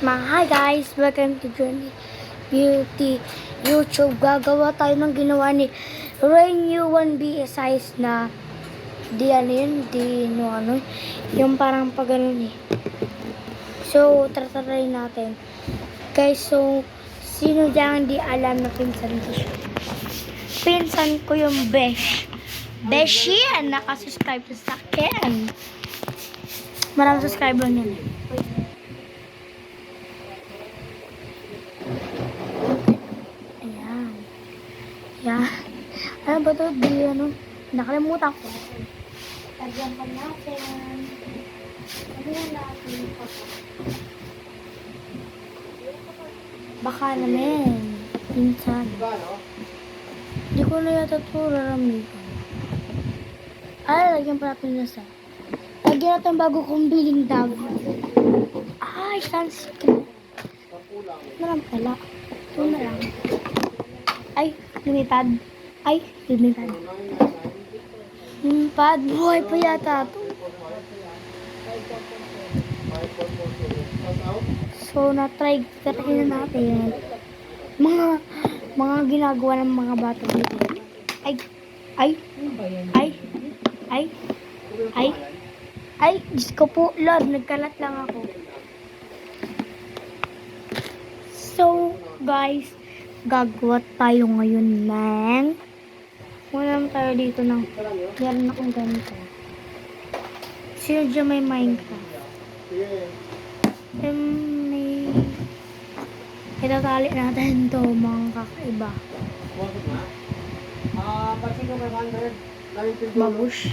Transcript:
Hi guys! Welcome to Journey Beauty YouTube. Gagawa tayo ng ginawa ni Rainy 1B size na yung parang pag ganun eh. So, try natin. Guys, so, sino dyan di alam na pinsan ko siya? Pinsan ko yung Besh. Beshi, nakasubscribe sa akin. Maraming subscriber niya eh. Yan. Ano ba ito? Nakalimutan ko. Lagyan pa natin. Lagyan natin. Baka naman. Pinsan. Hindi ko na yata ito raramigan. Lagyan pa natin na sa. Lagyan natin bago kong biling dab. Sunscreen. Nalang pala. Ito na lang. Lumipad. Lumipad. Lumipad. Buhay pa yata ito. So, na-try na natin. Mga ginagawa ng mga bata dito. Diyos ko po, Lord, nagkalat lang ako. So, guys, gagawa tayo ngayon ng wala tayo dito ng meron akong ganito. Sino dyan may Minecraft? May itatali natin to mga kakaiba. Babush.